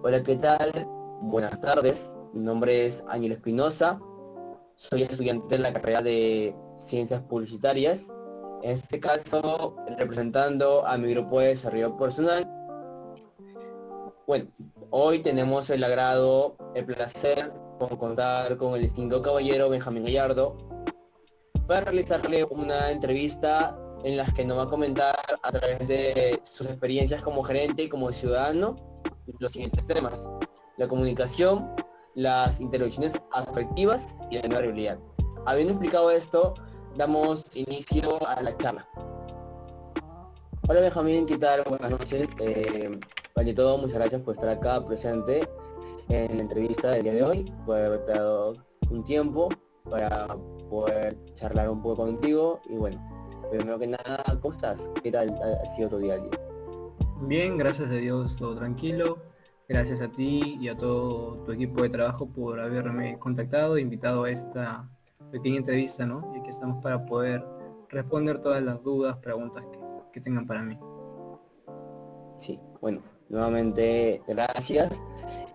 Hola, ¿qué tal? Buenas tardes. Mi nombre es Ángel Espinosa. Soy estudiante de la carrera de Ciencias Publicitarias. En este caso, representando a mi grupo de desarrollo personal. Bueno, hoy tenemos el agrado, el placer por contar con el distinguido caballero Benjamín Gallardo para realizarle una entrevista en la que nos va a comentar a través de sus experiencias como gerente y como ciudadano los siguientes temas: la comunicación, las interacciones afectivas y la nueva realidad. Habiendo explicado esto, damos inicio a la charla. Hola Benjamín, ¿qué tal? Buenas noches. Ante todo, muchas gracias por estar acá presente en la entrevista del día de hoy, por haberte dado un tiempo para poder charlar un poco contigo. Y bueno, primero que nada, ¿cómo estás? ¿Qué tal ha sido tu día a día? Bien, gracias a Dios, todo tranquilo. Gracias a ti y a todo tu equipo de trabajo por haberme contactado e invitado a esta pequeña entrevista, ¿no? Y aquí estamos para poder responder todas las dudas, preguntas que tengan para mí. Sí, bueno, nuevamente gracias.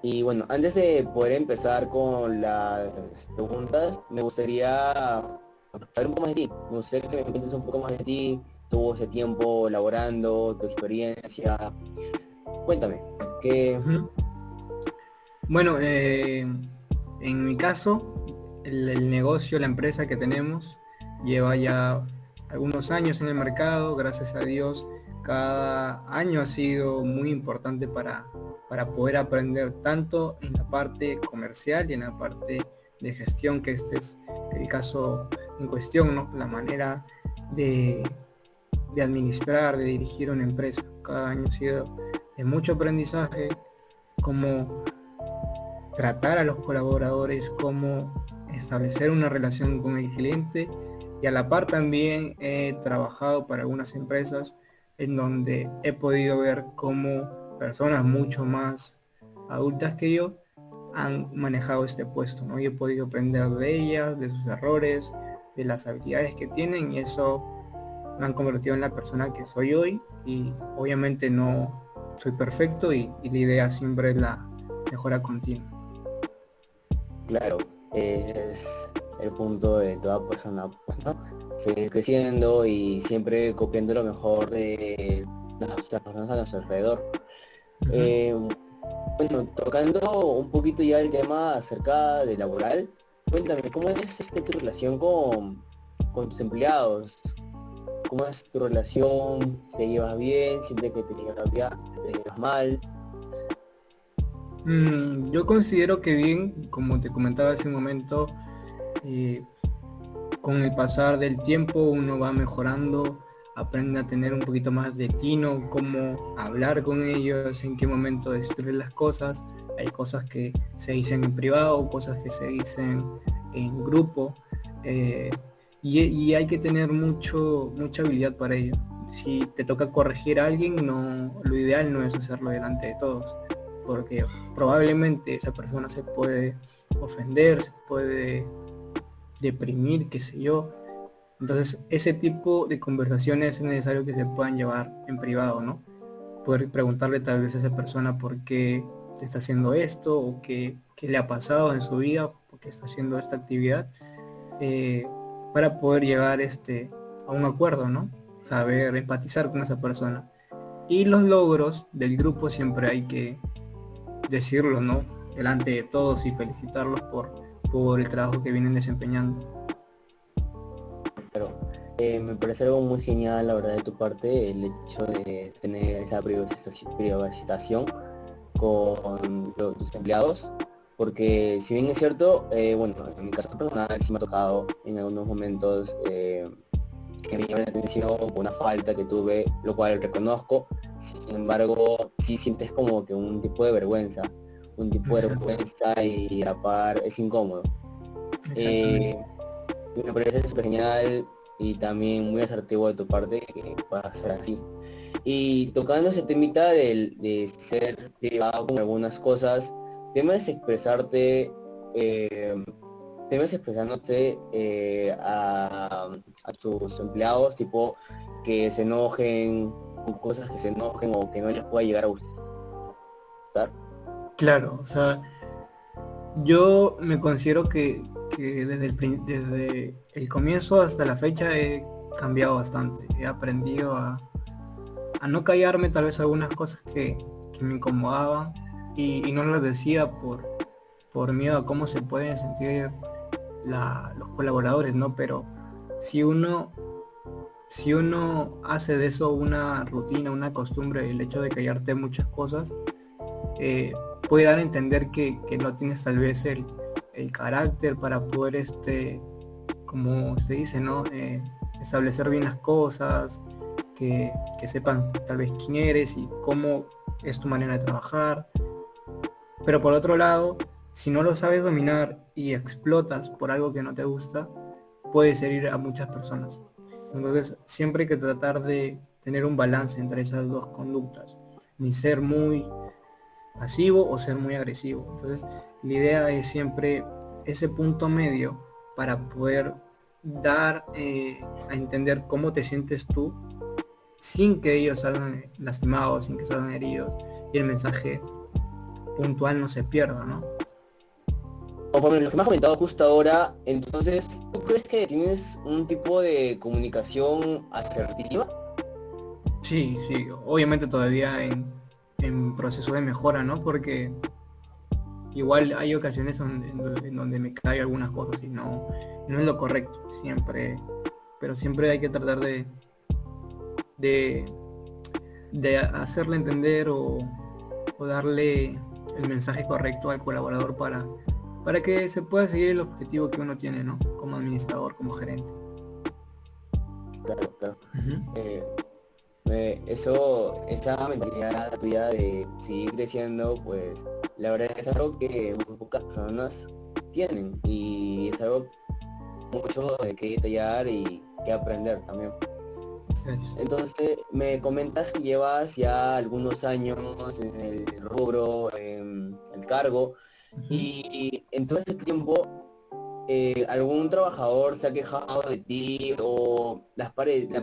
Y bueno, antes de poder empezar con las preguntas, me gustaría saber un poco más de ti. Me gustaría que me cuentes un poco más de ti, todo ese tiempo laborando, tu experiencia. Cuéntame, ¿qué? Ujú. Bueno, en mi caso, el negocio, la empresa que tenemos, lleva ya algunos años en el mercado. Gracias a Dios, cada año ha sido muy importante para poder aprender tanto en la parte comercial y en la parte de gestión, que este es el caso en cuestión, ¿no? La manera de, de administrar, de dirigir una empresa. Cada año ha sido de mucho aprendizaje, como tratar a los colaboradores, cómo establecer una relación con el cliente, y a la par también he trabajado para algunas empresas en donde he podido ver cómo personas mucho más adultas que yo han manejado este puesto, ¿no? Y he podido aprender de ellas, de sus errores, de las habilidades que tienen, y eso me han convertido en la persona que soy hoy. Y obviamente no soy perfecto, y la idea siempre es la mejora continua. Claro, es el punto de toda persona, pues, ¿no? Seguir creciendo y siempre copiando lo mejor de las personas a nuestro alrededor. Ujú. Eh, bueno, tocando un poquito ya el tema acerca de laboral, cuéntame, ¿cómo es tu relación con tus empleados? ¿Cómo es tu relación? ¿Se llevas bien? ¿Sientes que te llevas bien? ¿Te llevas mal? Yo considero que bien, como te comentaba hace un momento, eh, con el pasar del tiempo uno va mejorando, aprende a tener un poquito más de tino, cómo hablar con ellos, en qué momento decirles las cosas. Hay cosas que se dicen en privado, cosas que se dicen en grupo, eh, y hay que tener mucha habilidad para ello. Si te toca corregir a alguien, no, lo ideal no es hacerlo delante de todos, porque probablemente esa persona se puede ofender, se puede deprimir, qué sé yo. Entonces, ese tipo de conversaciones es necesario que se puedan llevar en privado, ¿no? Poder preguntarle tal vez a esa persona por qué está haciendo esto, o qué le ha pasado en su vida, por qué está haciendo esta actividad, eh, para poder llegar a un acuerdo, ¿no? Saber empatizar con esa persona. Y los logros del grupo siempre hay que decirlo, ¿no? Delante de todos, y felicitarlos por el trabajo que vienen desempeñando. Pero me parece algo muy genial, la verdad, de tu parte, el hecho de tener esa privacidad con tus empleados, porque si bien es cierto, bueno, en mi caso personal sí me ha tocado en algunos momentos que me llama la atención por una falta que tuve, lo cual reconozco. Sin embargo, sí sientes como que un tipo de Exacto, vergüenza, y a la par es incómodo. exactamente. Eh, Me parece súper genial y también muy asertivo de tu parte que pueda ser así. Y tocando ese temita de ser privado con algunas cosas, temas eh, temas expresándote a tus empleados, tipo que se enojen, con cosas que se enojen o que no les pueda llegar a gustar. Claro, o sea, yo me considero que desde el comienzo hasta la fecha he cambiado bastante. He aprendido a no callarme tal vez algunas cosas que me incomodaban y no las decía por miedo a cómo se pueden sentir los colaboradores, ¿no? Pero si uno, si uno hace de eso una rutina, una costumbre, el hecho de callarte muchas cosas, puede dar a entender que no tienes tal vez el carácter para poder, como se dice, ¿no? Establecer bien las cosas, que sepan tal vez quién eres y cómo es tu manera de trabajar. Pero por otro lado, si no lo sabes dominar y explotas por algo que no te gusta, puedes herir a muchas personas. Entonces, siempre hay que tratar de tener un balance entre esas dos conductas, ni ser muy pasivo o ser muy agresivo. Entonces, la idea es siempre ese punto medio para poder dar a entender cómo te sientes tú sin que ellos salgan lastimados, sin que salgan heridos y el mensaje puntual no se pierda, ¿no? Conforme lo que me has comentado justo ahora, entonces, ¿tú crees que tienes un tipo de comunicación asertiva? Sí, sí, obviamente todavía en proceso de mejora, ¿no? Porque igual hay ocasiones en donde me cae algunas cosas y no es lo correcto, siempre, pero siempre hay que tratar de, de hacerle entender o darle el mensaje correcto al colaborador para que se pueda seguir el objetivo que uno tiene, ¿no? Como administrador, como gerente. Claro, claro. Ujú. Esa mentalidad tuya de seguir creciendo, pues la verdad es algo que muy pocas personas tienen y es algo mucho de que detallar y que aprender también. Eso. Entonces, me comentas que llevas ya algunos años en el rubro, en el cargo, Ujú. y en todo este tiempo, ¿algún trabajador se ha quejado de ti o le ha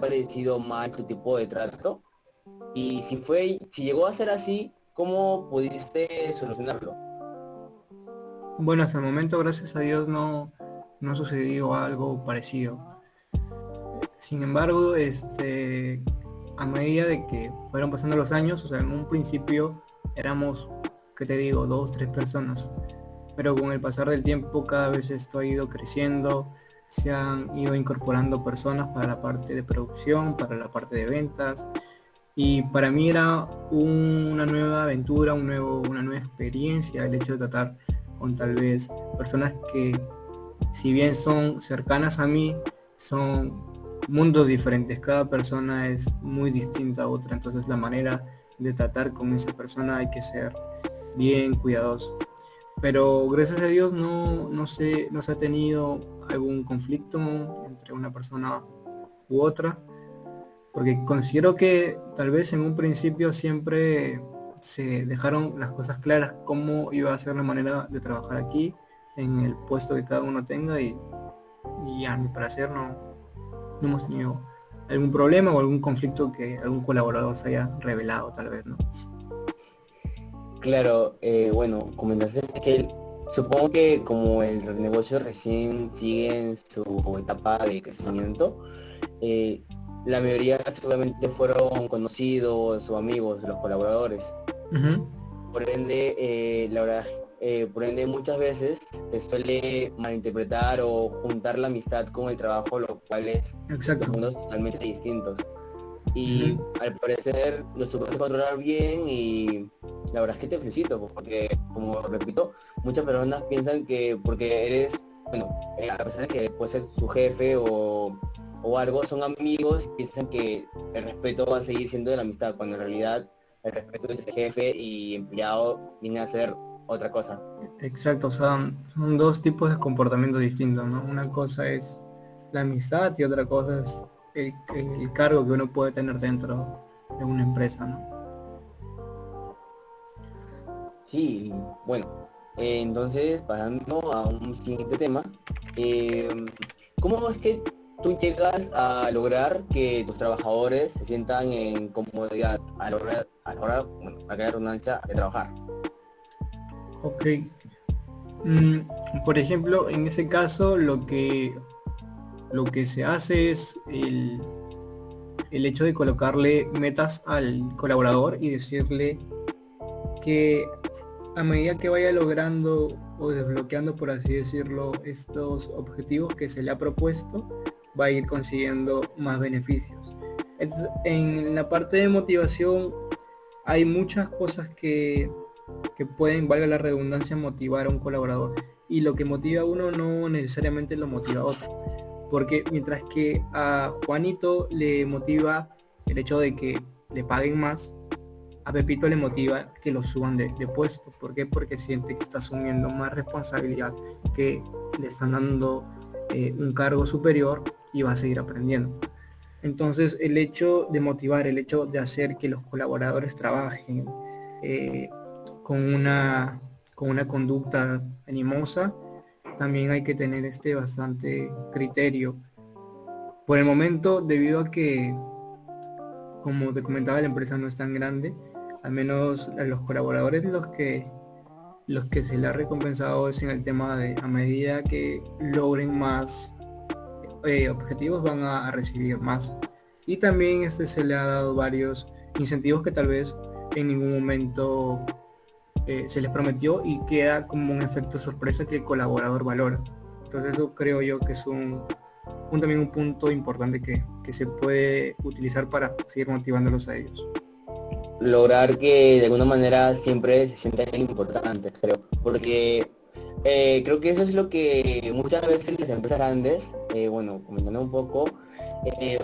parecido mal tu tipo de trato? Y si llegó a ser así, ¿cómo pudiste solucionarlo? Bueno, hasta el momento, gracias a Dios, no sucedió algo parecido. Sin embargo, a medida de que fueron pasando los años, o sea, en un principio éramos, ¿qué te digo?, dos, tres personas. Pero con el pasar del tiempo cada vez esto ha ido creciendo, se han ido incorporando personas para la parte de producción, para la parte de ventas. Y para mí era una nueva aventura, una nueva experiencia el hecho de tratar con tal vez personas que, si bien son cercanas a mí, son mundos diferentes. Cada persona es muy distinta a otra, entonces la manera de tratar con esa persona hay que ser bien cuidadoso. Pero gracias a Dios no se ha tenido algún conflicto entre una persona u otra, porque considero que tal vez en un principio siempre se dejaron las cosas claras cómo iba a ser la manera de trabajar aquí, en el puesto que cada uno tenga y a mi parecer no hemos tenido algún problema o algún conflicto que algún colaborador se haya revelado tal vez, ¿no? Claro, bueno, comentaste que supongo que como el negocio recién sigue en su etapa de crecimiento, eh, la mayoría seguramente fueron conocidos o amigos, los colaboradores. Ujú. Por ende, por ende muchas veces se suele malinterpretar o juntar la amistad con el trabajo, lo cual es dos Exacto. mundos totalmente distintos. Y Ujú. al parecer lo supiste controlar bien y la verdad es que te felicito, porque como repito, muchas personas piensan que porque eres, bueno, a pesar de que puede ser su jefe o algo, son amigos y piensan que el respeto va a seguir siendo de la amistad, cuando en realidad el respeto entre jefe y empleado viene a ser otra cosa. Exacto, o sea, son dos tipos de comportamientos distintos, ¿no? Una cosa es la amistad y otra cosa es el cargo que uno puede tener dentro de una empresa, ¿no? Sí, bueno, entonces pasando a un siguiente tema, eh, ¿cómo es que tú llegas a lograr que tus trabajadores se sientan en comodidad a la hora, bueno, a la redundancia de trabajar? Ok. Por ejemplo, en ese caso, lo que se hace es el hecho de colocarle metas al colaborador y decirle que a medida que vaya logrando o desbloqueando, por así decirlo, estos objetivos que se le ha propuesto, va a ir consiguiendo más beneficios. En la parte de motivación hay muchas cosas que pueden, valga la redundancia, motivar a un colaborador. Y lo que motiva a uno no necesariamente lo motiva a otro. Porque mientras que a Juanito le motiva el hecho de que le paguen más, a Pepito le motiva que lo suban de puesto. ¿Por qué? Porque siente que está asumiendo más responsabilidad, que le están dando un cargo superior y va a seguir aprendiendo. Entonces el hecho de motivar, el hecho de hacer que los colaboradores trabajen eh, con con una conducta animosa, también hay que tener bastante criterio. Por el momento, debido a que, como te comentaba, la empresa no es tan grande, al menos a los colaboradores los que se les ha recompensado es en el tema de a medida que logren más objetivos van a recibir más. Y también se le ha dado varios incentivos que tal vez en ningún momento se les prometió y queda como un efecto sorpresa que el colaborador valora. Entonces eso creo yo que es también un punto importante que se puede utilizar para seguir motivándolos a ellos. Lograr que de alguna manera siempre se sientan importantes, creo, porque creo que eso es lo que muchas veces las empresas grandes, bueno, comentando un poco,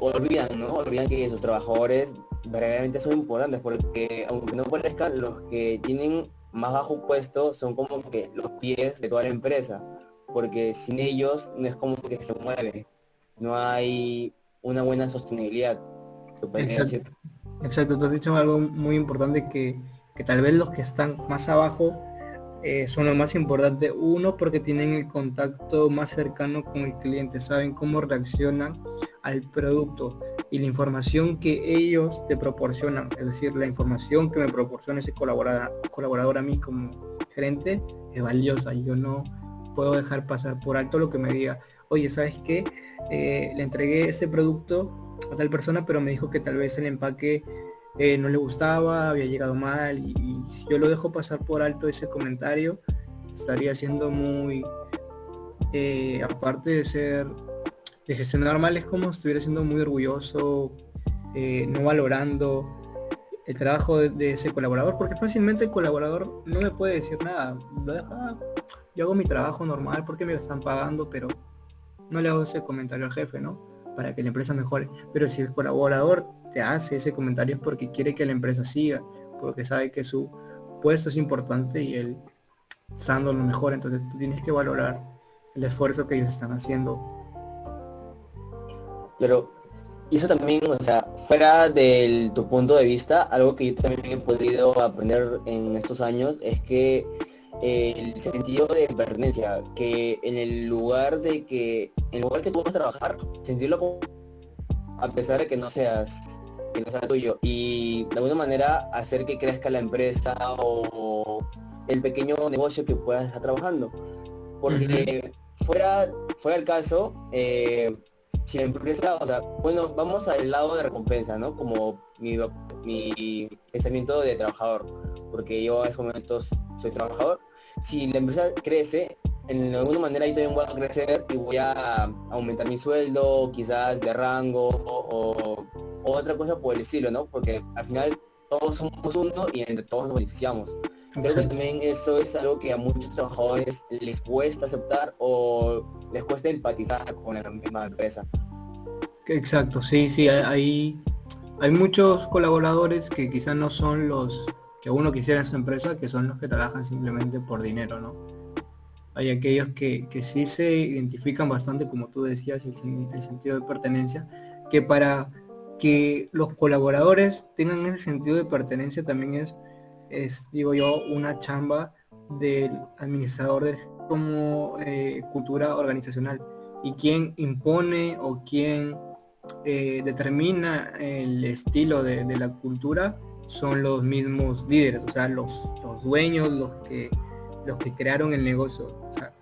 olvidan, ¿no? Olvidan que sus trabajadores verdaderamente son importantes, porque aunque no parezcan, los que tienen más bajo puesto son como que los pies de toda la empresa, porque sin ellos no es como que se mueve, no hay una buena sostenibilidad, se podría Exacto, decir. exacto. Tú has dicho algo muy importante que tal vez los que están más abajo son lo más importante. Uno, porque tienen el contacto más cercano con el cliente, saben cómo reaccionan al producto y la información que ellos te proporcionan, es decir, la información que me proporciona ese colaborador a mí como gerente es valiosa. Yo no puedo dejar pasar por alto lo que me diga, oye, ¿sabes qué? Le entregué este producto a tal persona, pero me dijo que tal vez el empaque no le gustaba, había llegado mal y si yo lo dejo pasar por alto ese comentario, estaría siendo muy, aparte de gestionar mal, es como si estuviera siendo muy orgulloso, no valorando el trabajo de ese colaborador, porque fácilmente el colaborador no me puede decir nada, lo deja, yo hago mi trabajo normal porque me están pagando, pero no le hago ese comentario al jefe, ¿no? Para que la empresa mejore. Pero si el colaborador te hace ese comentario es porque quiere que la empresa siga, porque sabe que su puesto es importante y él está dando lo mejor, entonces tú tienes que valorar el esfuerzo que ellos están haciendo. Pero y eso también, o sea, fuera de tu punto de vista, algo que yo también he podido aprender en estos años es que el sentido de pertenencia, que en el lugar que tú vas a trabajar, sentirlo como, a pesar de que no sea tuyo, y de alguna manera hacer que crezca la empresa o el pequeño negocio que puedas estar trabajando. Uh-huh. Porque fuera el caso, si la empresa, o sea, bueno, vamos al lado de recompensa, ¿no? Como mi pensamiento de trabajador, porque yo en estos momentos soy trabajador. Si la empresa crece, en alguna manera yo también voy a crecer y voy a aumentar mi sueldo, quizás de rango o otra cosa por el estilo, ¿no? Porque al final todos somos uno y entre todos nos beneficiamos. Creo que Exacto. también eso es algo que a muchos trabajadores les cuesta aceptar o les cuesta empatizar con la misma empresa. Exacto, sí, sí, hay muchos colaboradores que quizás no son los que uno quisiera en su empresa, que son los que trabajan simplemente por dinero, ¿no? Hay aquellos que sí se identifican bastante, como tú decías, el sentido de pertenencia, que para que los colaboradores tengan ese sentido de pertenencia también digo yo, una chamba del administrador como cultura organizacional. Y quien impone o quien determina el estilo de la cultura son los mismos líderes, o sea, los dueños, los que los que crearon el negocio. O sea,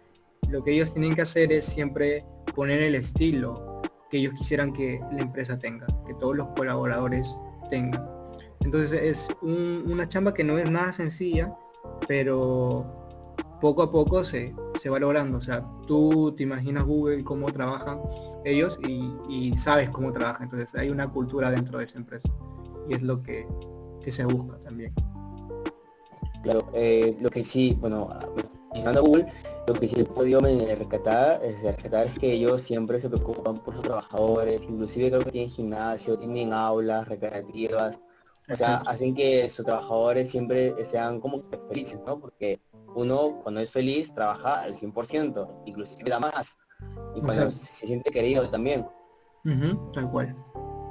lo que ellos tienen que hacer es siempre poner el estilo que ellos quisieran que la empresa tenga, que todos los colaboradores tengan. Entonces es una chamba que no es nada sencilla, pero poco a poco se va logrando. O sea, tú te imaginas Google, cómo trabajan ellos y sabes cómo trabajan. Entonces hay una cultura dentro de esa empresa y es lo que se busca también. Claro, lo que sí, bueno, usando Google, lo que sí he podido rescatar es que ellos siempre se preocupan por sus trabajadores, inclusive creo que tienen gimnasio, tienen aulas recreativas, o sea, Exacto. hacen que sus trabajadores siempre sean como que felices, ¿no? Porque uno cuando es feliz trabaja al 100%, inclusive da más, y cuando Exacto. se siente querido también. Ujú, tal cual.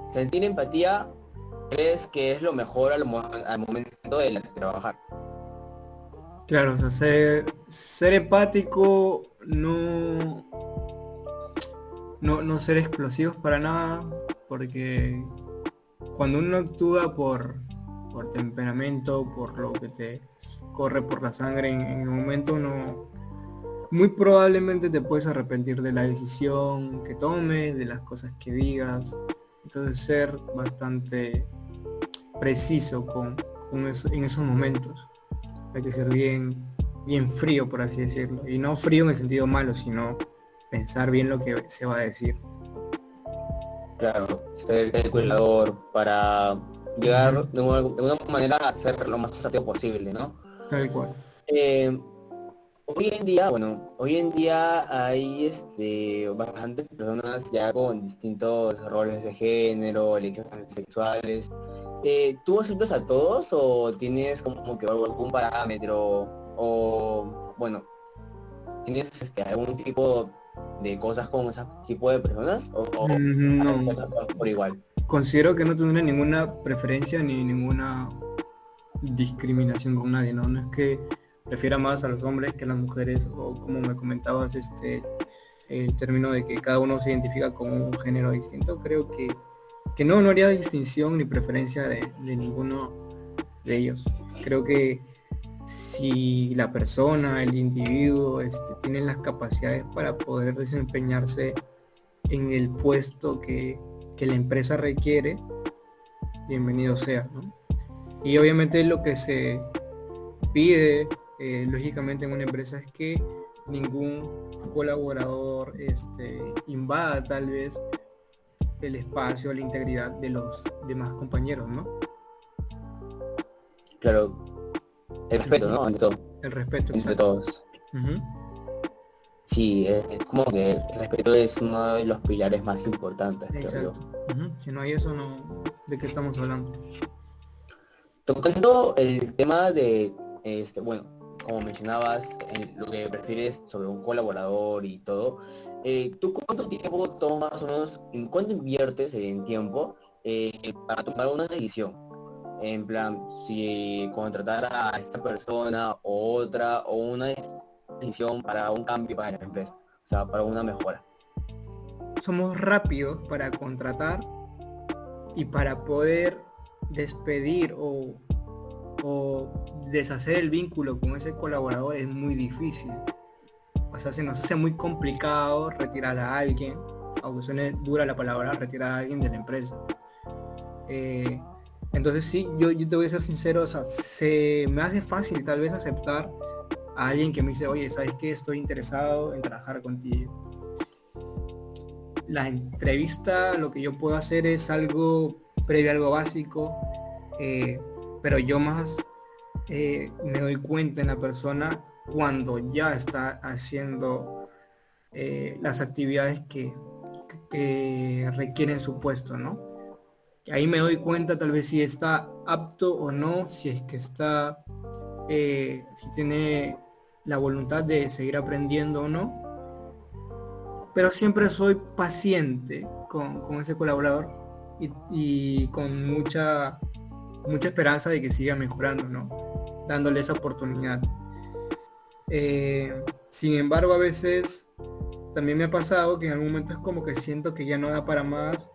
Sentir empatía, ¿crees que es lo mejor al momento de trabajar? Claro, o sea, ser empático, no ser explosivos para nada, porque cuando uno actúa por temperamento, por lo que te corre por la sangre en el momento, no, muy probablemente te puedes arrepentir de la decisión que tomes, de las cosas que digas. Entonces ser bastante preciso en esos momentos. Hay que ser bien frío, por así decirlo. Y no frío en el sentido malo, sino pensar bien lo que se va a decir. Claro, ser el calculador para llegar Ujú, de una manera a ser lo más asertivo posible, ¿no? tal cual. Eh, Hoy en día, bueno, hoy en día hay bastantes personas ya con distintos roles de género, elecciones sexuales. ¿Tú aceptas a todos o tienes como que algún parámetro o, bueno, tienes algún tipo de cosas con ese tipo de personas o No, aceptas a todos por igual? considero que no tendré ninguna preferencia ni ninguna discriminación con nadie, ¿no? No es que prefiera más a los hombres que a las mujeres, o como me comentabas, el término de que cada uno se identifica con un género distinto. Creo que no haría distinción ni preferencia de ninguno de ellos. Creo que si la persona, el individuo, tiene las capacidades para poder desempeñarse en el puesto que la empresa requiere, bienvenido sea, ¿no? Y obviamente lo que se pide, lógicamente, en una empresa es que ningún colaborador invada tal vez el espacio, la integridad de los demás compañeros, ¿no? Claro, el respeto, ¿no? El respeto, Entre exacto. todos. Ujú, Sí, es como que el respeto es uno de los pilares más importantes, creo yo. exacto. Ujú. Si no hay eso, no, ¿de qué estamos hablando? Tocando el tema de, bueno, como mencionabas, lo que prefieres sobre un colaborador y todo, ¿tú cuánto tiempo tomas, más o menos, en cuánto inviertes en tiempo para tomar una decisión? En plan, si contratar a esta persona o otra, o una decisión para un cambio para la empresa, o sea, para una mejora. Somos rápidos para contratar y para poder despedir o deshacer el vínculo con ese colaborador es muy difícil. O sea, se nos hace muy complicado retirar a alguien, aunque suene dura la palabra, retirar a alguien de la empresa. Eh, entonces sí, yo te voy a ser sincero, o sea, se me hace fácil tal vez aceptar a alguien que me dice, oye, ¿sabes qué? Estoy interesado en trabajar contigo. La entrevista, lo que yo puedo hacer es algo previo, algo básico, eh, pero yo más me doy cuenta en la persona cuando ya está haciendo las actividades que requieren su puesto, ¿no? Ahí me doy cuenta tal vez si está apto o no, si es que está, si tiene la voluntad de seguir aprendiendo o no, pero siempre soy paciente con ese colaborador y con mucha esperanza de que siga mejorando, ¿no? Dándole esa oportunidad. Sin embargo, a veces también me ha pasado que en algún momento es como que siento que ya no da para más,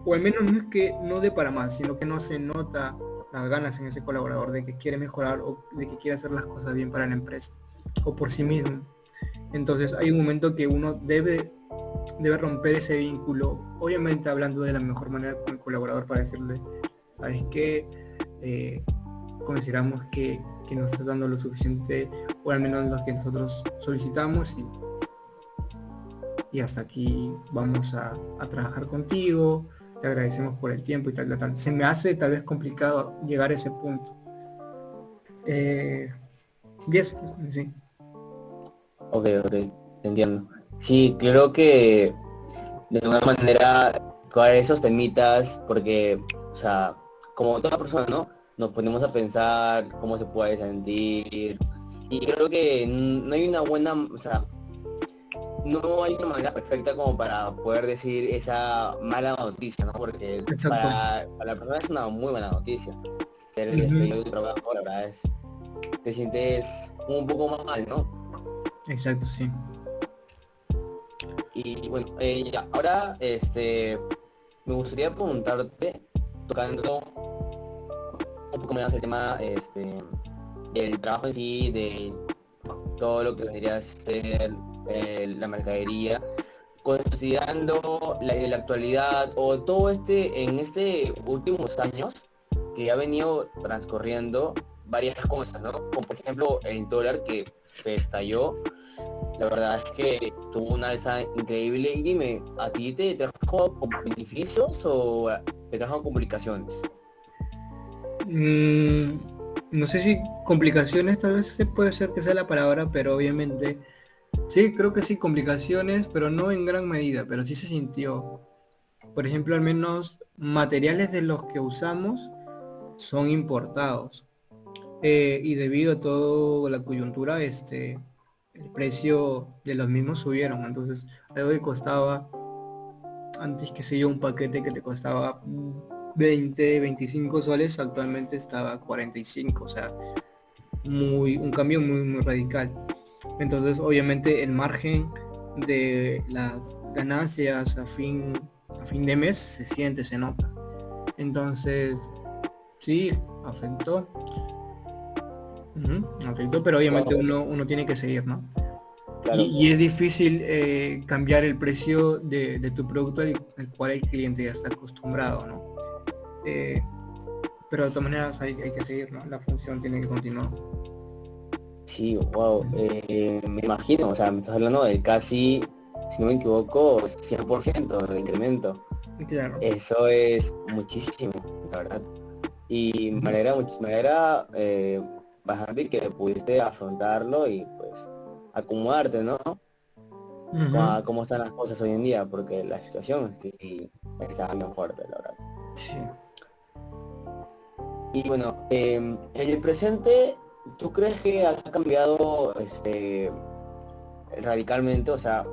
o al menos no es que no dé para más, sino que no se nota las ganas en ese colaborador de que quiere mejorar o de que quiere hacer las cosas bien para la empresa. o por sí mismo. Entonces hay un momento que uno debe romper ese vínculo, obviamente hablando de la mejor manera con el colaborador para decirle, ¿sabes qué? Consideramos que nos está dando lo suficiente, o al menos lo que nosotros solicitamos, y hasta aquí vamos a trabajar contigo, te agradecemos por el tiempo y tal, tal, tal. Se me hace tal vez complicado llegar a ese punto. Y eso, sí. Ok, te entiendo. Sí, creo que de alguna manera tocar esos temitas, porque, o sea, como toda persona, ¿no? Nos ponemos a pensar cómo se puede sentir, y creo que no hay una buena, o sea, no hay una manera perfecta como para poder decir esa mala noticia, ¿no? Porque Exacto. para la persona es una muy buena noticia. Ser el Ujú. despedido de tu trabajo, la verdad es, te sientes un poco mal, ¿no? Exacto, sí. Y bueno, ya, ahora me gustaría preguntarte, tocando un poco más el tema del trabajo en sí, de todo lo que vendría a ser la mercadería, considerando la actualidad o todo en este últimos años que ha venido transcurriendo varias cosas, ¿no? Como por ejemplo el dólar que se estalló. La verdad es que tuvo una alza increíble. Y dime, ¿a ti te trajo beneficios o te trajo complicaciones? Mm, no sé si complicaciones, tal vez se puede ser que sea la palabra, pero obviamente sí, creo que sí, complicaciones, pero no en gran medida, pero sí se sintió. Por ejemplo, al menos materiales de los que usamos son importados. Y debido a toda la coyuntura, el precio de los mismos subieron. Entonces, algo que costaba antes, que sé yo, un paquete que te costaba 20, 25 soles, actualmente estaba a 45, o sea, un cambio muy radical. Entonces, obviamente, el margen de las ganancias a fin de mes se siente, se nota. Entonces, sí, afectó. Afectó, pero obviamente Wow, uno tiene que seguir, ¿no? claro, Y es difícil cambiar el precio de tu producto al cual el cliente ya está acostumbrado, ¿no? Eh, pero de todas maneras hay que seguir, ¿no? La función tiene que continuar. sí, wow. Me imagino, o sea, me estás hablando de casi, si no me equivoco, 100% de incremento. Claro. Eso es muchísimo, la verdad. Y Ujú. me alegra bastante que pudiste afrontarlo y pues acomodarte, ¿no? Ujú. Cómo están las cosas hoy en día, porque la situación sí está bien fuerte, la verdad. Sí. Y bueno, en el presente, ¿tú crees que ha cambiado radicalmente? O sea,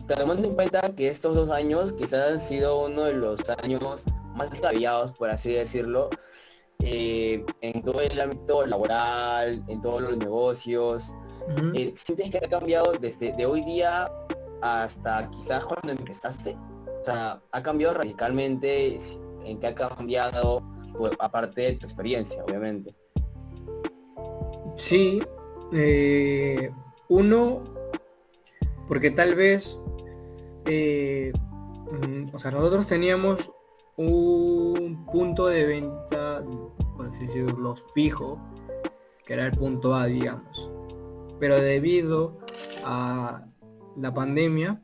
tomando en cuenta que estos 2 años quizás han sido uno de los años más descabellados, por así decirlo, en todo el ámbito laboral, en todos los negocios. Ujú. ¿Sientes que ha cambiado desde de hoy día hasta quizás cuando empezaste? O sea, ¿ha cambiado radicalmente? ¿En qué ha cambiado? Pues, aparte de tu experiencia, obviamente. Sí, uno, porque tal vez, eh, o sea, nosotros teníamos un punto de venta, por así decirlo, fijo, que era el punto A, digamos. Pero debido a la pandemia,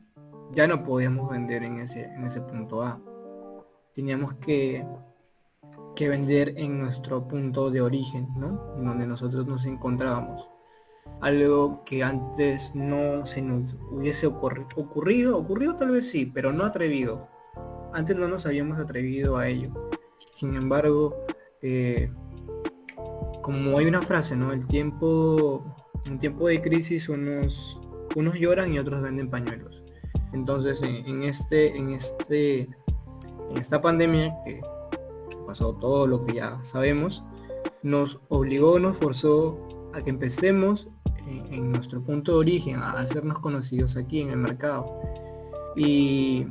ya no podíamos vender en ese punto A. Teníamos que vender en nuestro punto de origen, ¿no? En donde nosotros nos encontrábamos. Algo que antes no se nos hubiese ocurrido tal vez sí, pero no atrevido. Antes no nos habíamos atrevido a ello. Sin embargo, como hay una frase, ¿no? En tiempo de crisis unos lloran y otros venden pañuelos. Entonces, en esta pandemia que pasó todo lo que ya sabemos, nos obligó, nos forzó a que empecemos en nuestro punto de origen, a hacernos conocidos aquí en el mercado. Y,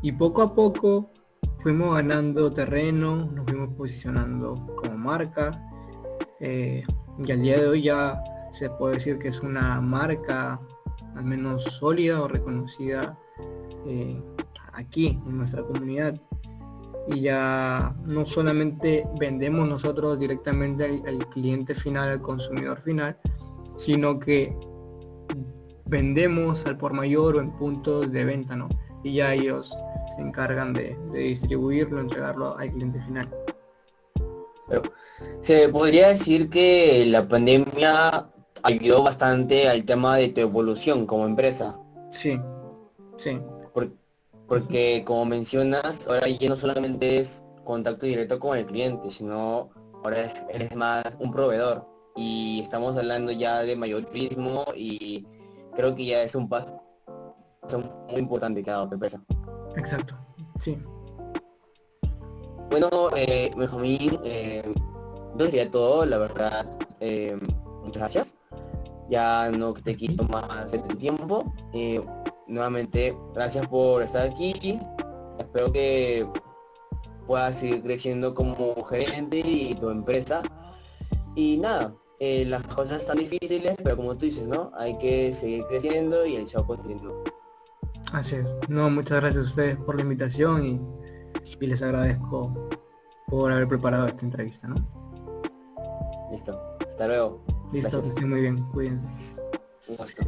y poco a poco fuimos ganando terreno, nos fuimos posicionando como marca, y al día de hoy ya se puede decir que es una marca al menos sólida o reconocida aquí en nuestra comunidad. Y ya no solamente vendemos nosotros directamente al cliente final, al consumidor final, sino que vendemos al por mayor o en puntos de venta, ¿no? Y ya ellos se encargan de distribuirlo, entregarlo al cliente final. Pero se podría decir que la pandemia ayudó bastante al tema de tu evolución como empresa, Sí, sí, por- porque como mencionas, ahora ya no solamente es contacto directo con el cliente, sino ahora eres más un proveedor y estamos hablando ya de mayorismo y creo que ya es un paso muy importante que ha dado tu empresa. exacto, sí. Bueno, Benjamín, yo diría todo, la verdad, muchas gracias. Ya no te quito más el tiempo. Nuevamente, gracias por estar aquí. Espero que puedas seguir creciendo como gerente y tu empresa. Y nada, las cosas están difíciles, pero como tú dices, ¿no? Hay que seguir creciendo y el show continúa. Así es. No, muchas gracias a ustedes por la invitación y les agradezco por haber preparado esta entrevista, ¿no? Listo. Hasta luego. Listo, que Gracias. estén muy bien, cuídense. Un gusto.